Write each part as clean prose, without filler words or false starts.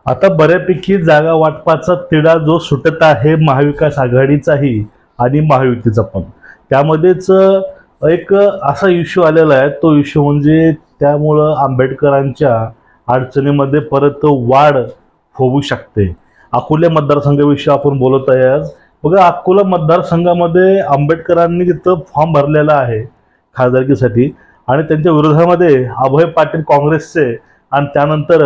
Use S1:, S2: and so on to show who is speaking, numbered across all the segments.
S1: आता बऱ्यापैकी जागा वाटपाचा तिढा जो सुटत आहे महाविकास आघाडीचाही आणि महायुतीचा पण, त्यामध्येच एक असा इश्यू आलेला आहे. तो इश्यू म्हणजे त्यामुळं आंबेडकरांच्या अडचणीमध्ये परत वाढ होऊ शकते. अकोला मतदारसंघाविषयी आपण बोलत आहे आज. बघा, अकोला मतदारसंघामध्ये आंबेडकरांनी तिथं फॉर्म भरलेला आहे खासदारकीसाठी, आणि त्यांच्या विरोधामध्ये अभय पाटील काँग्रेसचे आणि त्यानंतर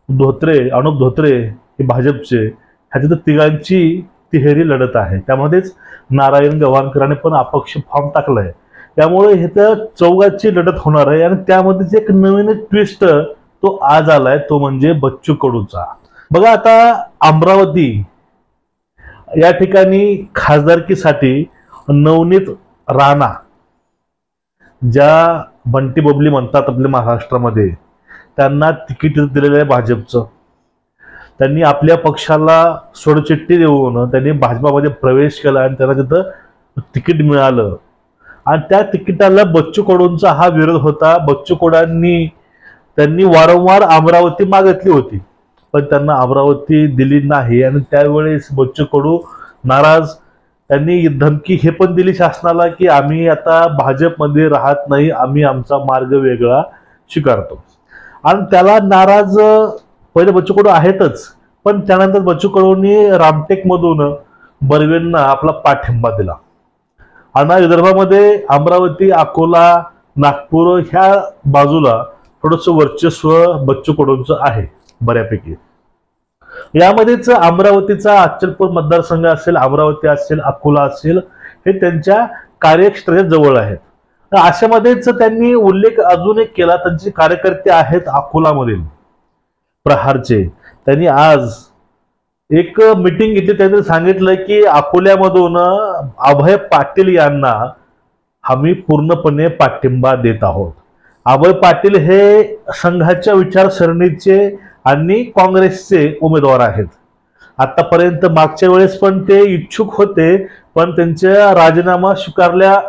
S1: अनुप धोत्रे हे भाजपचे, ह्याची तर तिघांची तिहेरी लढत आहे. त्यामध्येच नारायण गव्हाणकरांनी पण अपक्ष फॉर्म टाकलाय. त्यामुळे हे तर चौघांची लढत होणार आहे. आणि त्यामध्येच एक नवीन ट्विस्ट तो आज आलाय, तो म्हणजे बच्चू कडूचा. बघा, आता अमरावती या ठिकाणी खासदारकीसाठी नवनीत राणा, ज्या बंटी बबली म्हणतात आपल्या महाराष्ट्रामध्ये, त्यांना तिकीट दिलेलं आहे भाजपचं. त्यांनी आपल्या पक्षाला सोडचिठ्ठी देऊन त्यांनी भाजपामध्ये प्रवेश केला आणि त्यांना तिथं तिकीट मिळालं. आणि त्या तिकिटाला बच्चू कडूंचा हा विरोध होता. बच्चू कडूंनी त्यांनी वारंवार अमरावती मागितली होती, पण त्यांना अमरावती दिली नाही. आणि त्यावेळेस बच्चू कडू नाराज, त्यांनी धमकी हे पण दिली शासनाला की आम्ही आता भाजपमध्ये राहत नाही, आम्ही आमचा मार्ग वेगळा स्वीकारतो. आणि त्याला नाराज पहिले बच्चू कडू आहेतच, पण त्यानंतर बच्चू कडूंनी रामटेकमधून बर्वेंना आपला पाठिंबा दिला. आणि विदर्भामध्ये अमरावती, अकोला, नागपूर ह्या बाजूला थोडंसं वर्चस्व बच्चू कडूंचं आहे बऱ्यापैकी. यामध्येच अमरावतीचा अचलपूर मतदारसंघ असेल, अमरावती असेल, अकोला असेल, हे त्यांच्या कार्यक्षेत्राच्या जवळ आहेत. अशामध्येच त्यांनी उल्लेख अजून एक केला, त्यांचे कार्यकर्ते आहेत अकोलामधील प्रहारचे. त्यांनी आज एक मीटिंग घेतली. त्यांनी सांगितलं की अकोल्यामधून अभय पाटील यांना आम्ही पूर्णपणे पाठिंबा देत आहोत. अभय पाटील हे संघाच्या विचारसरणीचे आणि काँग्रेसचे उमेदवार आहेत. आतापर्यंत मागच्या वेळेस पण ते इच्छुक होते, पण त्यांच्या राजीनामा स्वीकारल्या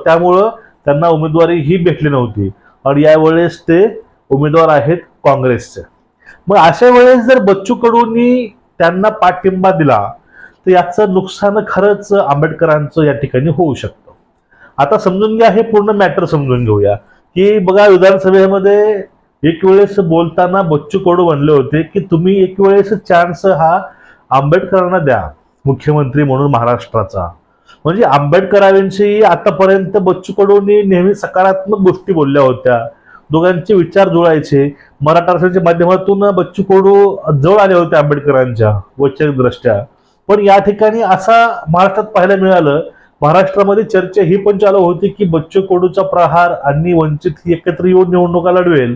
S1: त्यामुळं त्यांना उमेदवारी ही भेटली नव्हती. आणि यावेळेस ते उमेदवार आहेत काँग्रेसचे. मग अशा वेळेस जर बच्चू कडूंनी त्यांना पाठिंबा दिला तर याचं नुकसान खरंच आंबेडकरांचं या ठिकाणी होऊ शकतं. आता समजून घ्या, हे पूर्ण मॅटर समजून घेऊया की बघा, विधानसभेमध्ये एक वेळेस बोलताना बच्चू कडू म्हणले होते की तुम्ही एक वेळेस चान्स हा आंबेडकरांना द्या मुख्यमंत्री म्हणून महाराष्ट्राचा. म्हणजे आंबेडकरांविषयी आतापर्यंत बच्चू कडूंनी नेहमी सकारात्मक गोष्टी बोलल्या होत्या, दोघांचे विचार जुळायचे. मराठा आरक्षणाच्या माध्यमातून बच्चू कडू जवळ आले होते आंबेडकरांच्या वैचारिक दृष्ट्या. पण या ठिकाणी असा महाराष्ट्रात पाहायला मिळालं, महाराष्ट्रामध्ये चर्चा ही पण चालू होती की बच्चू कडूचा प्रहार आणि वंचित ही एकत्र येऊन निवडणुका लढवेल,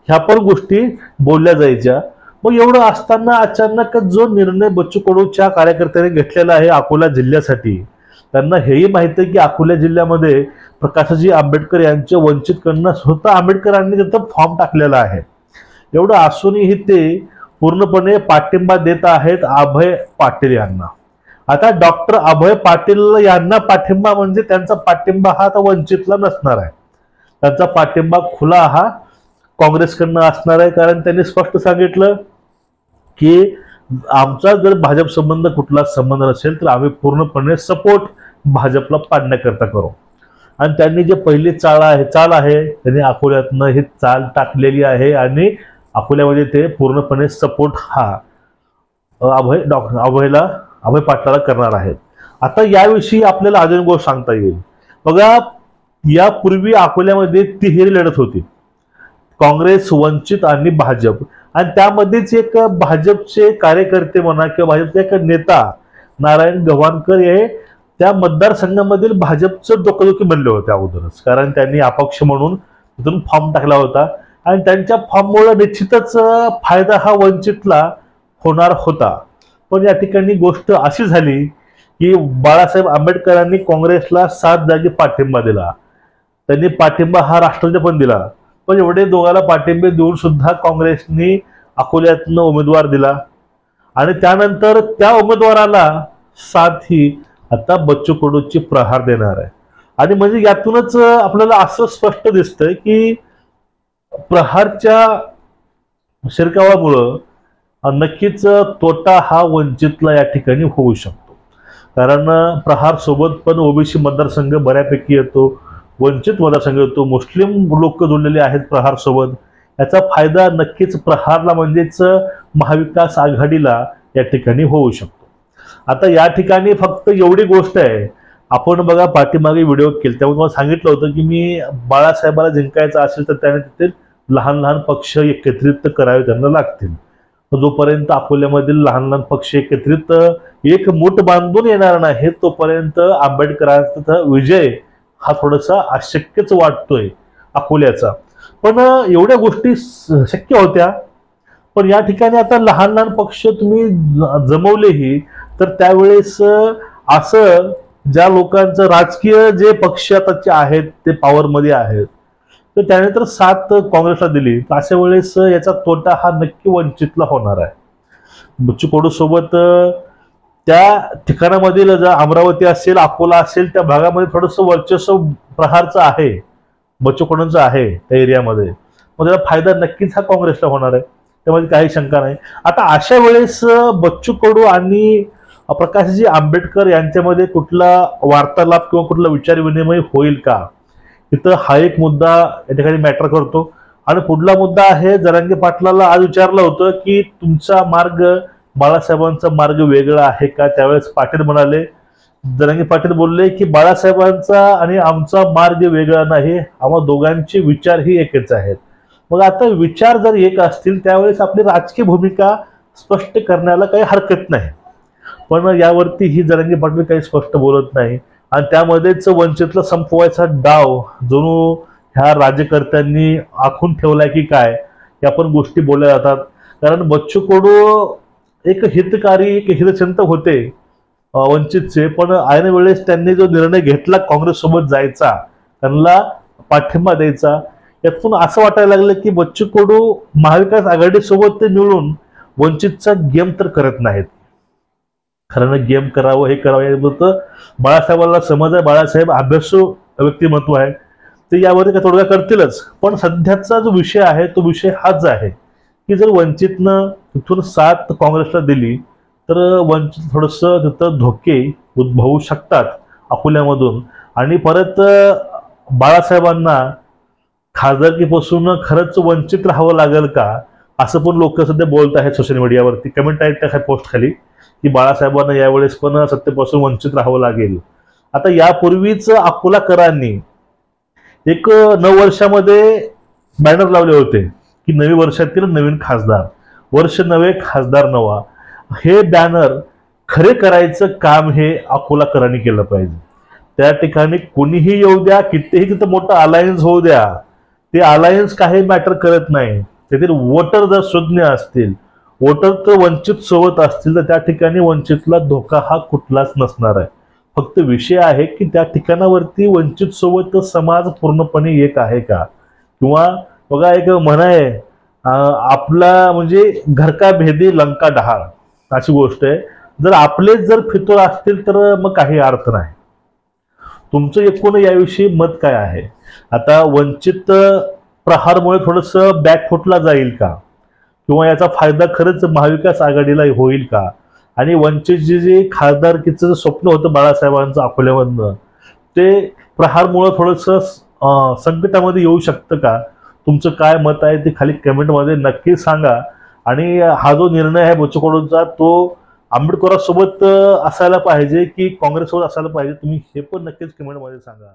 S1: ह्या पण गोष्टी बोलल्या जायच्या. मग एवढं असताना अचानक जो निर्णय बच्चू कडूच्या कार्यकर्त्यांनी घेतलेला आहे अकोला जिल्ह्यासाठी, त्यांना हेही माहिती आहे की अकोला जिल्ह्यामध्ये प्रकाशजी आंबेडकर यांच्या वंचितकडनं स्वतः आंबेडकरांनी तिथं फॉर्म टाकलेला आहे. एवढं असूनही ते पूर्णपणे पाठिंबा देत आहेत अभय पाटील यांना. आता डॉक्टर अभय पाटील यांना पाठिंबा म्हणजे त्यांचा पाठिंबा हा आता वंचितला नसणार आहे, त्यांचा पाठिंबा खुला हा काँग्रेसकडनं असणार आहे. कारण त्यांनी स्पष्ट सांगितलं की आमचा जर भाजप संबंध कुठला संबंध नसेल तर आम्ही पूर्णपणे सपोर्ट भाजपला पाडण्याकरता करू. आणि त्यांनी जे पहिली चाल आहे त्यांनी अकोल्यातनं ही चाल टाकलेली आहे आणि अकोल्यामध्ये ते पूर्णपणे सपोर्ट हा अभय पाटलाला करणार आहेत. आता याविषयी आपल्याला अजून गोष्ट सांगता येईल. बघा, यापूर्वी अकोल्यामध्ये तिहेरी लढत होती, काँग्रेस, वंचित आणि भाजप. आणि त्यामध्येच एक भाजपचे कार्यकर्ते म्हणा किंवा भाजपचे एक नेता नारायण गव्हाणकर हे त्या मतदारसंघामधील भाजपचं डोकेदुखी बनले होते अगोदरच, कारण त्यांनी अपक्ष म्हणून तिथून फॉर्म टाकला होता. आणि त्यांच्या फॉर्ममुळे निश्चितच फायदा हा वंचितला होणार होता. पण या ठिकाणी गोष्ट अशी झाली की बाळासाहेब आंबेडकरांनी काँग्रेसला 7 जागी पाठिंबा दिला. त्यांनी पाठिंबा हा राष्ट्रवादी पण दिला, पण एवढे दोघांना पाठिंबे देऊन सुद्धा काँग्रेसनी अकोल्यातनं उमेदवार दिला. आणि त्यानंतर त्या उमेदवाराला साथ ही आता बच्चू कडूची प्रहार देणार आहे. आणि म्हणजे यातूनच आपल्याला असं स्पष्ट दिसतंय की प्रहारच्या शिरकावामुळं नक्कीच तोटा हा वंचितला या ठिकाणी होऊ शकतो. कारण प्रहार सोबत पण ओबीसी मतदारसंघ बऱ्यापैकी येतो, वंचित मतदारसंघ येतो, मुस्लिम लोक जोडलेले आहेत प्रहार सोबत. याचा फायदा नक्कीच प्रहारला म्हणजेच महाविकास आघाडीला या ठिकाणी होऊ शकतो. आता या ठिकाणी फक्त एवढी गोष्ट आहे, आपण बघा पाठीमागे व्हिडिओ केले त्यामुळे मला सांगितलं होतं की मी बाळासाहेबाला जिंकायचं असेल तर त्याने तिथे लहान लहान पक्ष एकत्रित करावे त्यांना लागतील. जोपर्यंत अकोल्यामधील लहान लहान पक्ष एकत्रित एक मूठ बांधून येणार नाही तोपर्यंत आंबेडकरांचा विजय हा थोडासा अशक्यच वाटतोय अकोल्याचा. पण एवढ्या गोष्टी शक्य होत्या. पण या ठिकाणी आता लहान लहान पक्ष तुम्ही जमवलेही तर त्यावेळेस असं ज्या लोकांचं राजकीय जे पक्ष आताचे आहेत ते पॉवरमध्ये आहेत तर त्याने तर साथ काँग्रेसला दिली, अशा वेळेस याचा तोटा हा नक्की वंचितला होणार आहे. बच्चू कडू सोबत त्या ठिकाणामधील जर अमरावती असेल अकोला असेल त्या भागामध्ये थोडंसं वर्चस्व प्रहारचं आहे, बच्चू कडूंचं आहे त्या एरियामध्ये. मग त्याचा फायदा नक्कीच हा काँग्रेसला होणार आहे, त्यामध्ये काही शंका नाही. आता अशा वेळेस बच्चू कडू आणि प्रकाशजी आंबेडकर यांच्यामध्ये कुठला वार्तालाप किंवा कुठला विचार विनिमय होईल का, तिथं हा एक मुद्दा या ठिकाणी मॅटर करतो. आणि पुढला मुद्दा आहे, जरांगे पाटलाला आज विचारलं होतं की तुमचा मार्ग बाळासाहेबांचा मार्ग वेगळा आहे का. त्यावेळेस पाटील म्हणाले, जरांगे पाटील बोलले की बाळासाहेबांचा आणि आमचा मार्ग वेगळा नाही, आम्हा दोघांचे विचार ही एकच आहेत. मग आता विचार जर एक असतील त्यावेळेस आपली राजकीय भूमिका स्पष्ट करण्याला काही हरकत नाही. पण यावरती ही जरांगे पाटील काही स्पष्ट बोलत नाही आणि त्यामध्येच वंचितला संपवायचा डाव जणू ह्या राज्यकर्त्यांनी आखून ठेवलाय की काय, या पण गोष्टी बोलल्या जातात. कारण बच्चू कडू एक हितकारी एक हितचिंतक होते वंचितचे, पण ऐन वेळेस त्यांनी जो निर्णय घेतला काँग्रेस सोबत जायचा, त्यांना पाठिंबा द्यायचा, यातून असं वाटायला लागलं की बच्चू कडू महाविकास आघाडी सोबत ते मिळून वंचितचा गेम तर करत नाहीत. खरं गेम करावं हे करावं याबद्दल बाळासाहेबांना समज आहे, बाळासाहेब अभ्यासू व्यक्तिमत्व आहे, ते यावरती काय तोडगा करतीलच. पण सध्याचा जो विषय आहे तो विषय हाच आहे की जर वंचितनं तिथून साथ काँग्रेसला दिली तर वंचित थोडंसं तिथं धोके उद्भवू शकतात अकोल्यामधून. आणि परत बाळासाहेबांना खासदारकीपासून खरंच वंचित राहावं लागेल का, असं पण लोक सध्या बोलत आहेत सोशल मीडियावरती. कमेंट आहेत त्या पोस्ट खाली की बाळासाहेबांना यावेळेस पण सत्तेपासून वंचित राहावं लागेल. आता यापूर्वीच अकोलाकरांनी एक नववर्षामध्ये बॅनर लावले होते की नवी वर्षातील नवीन खासदार, वर्ष नवे खासदार नवा. हे बॅनर खरे करायचं काम हे अकोलाकरांनी केलं पाहिजे. त्या ठिकाणी कोणीही येऊ द्या, कितीही तिथं मोठं अलायन्स होऊ द्या, ते अलायन्स काही मॅटर करत नाही. तेथील वोटर जर सुज्ञ असतील, वोटर तर वंचित सोबत असतील तर त्या ठिकाणी वंचितला धोका हा कुठलाच नसणार आहे. फक्त विषय आहे की त्या ठिकाणावरती वंचित सोबत समाज पूर्णपणे एक आहे का. किंवा बघा एक म्हण आहे, आपला म्हणजे घर का भेदी लंका डहाळ, अशी गोष्ट आहे. जर आपलेच जर फितूर असतील तर मग काही अर्थ नाही. तुमचं एकूण याविषयी मत काय आहे. आता वंचित प्रहारमुळे थोडंसं बॅकफुटला जाईल का, किंवा याचा फायदा खरंच महाविकास आघाडीला होईल का. आणि वंचितचे जे खासदारकीचं स्वप्न होतं बाळासाहेबांचं अकोल्यामधनं, ते प्रहारमुळे थोडंसं संकटामध्ये येऊ शकतं का. तुमचं काय मत आहे ते खाली कमेंटमध्ये नक्की सांगा. आणि हा जो निर्णय आहे बच्चू कडूंचा तो आंबेडकरांसोबत असायला पाहिजे की काँग्रेससोबत असायला पाहिजे, तुम्ही हे पण नक्कीच कमेंटमध्ये सांगा.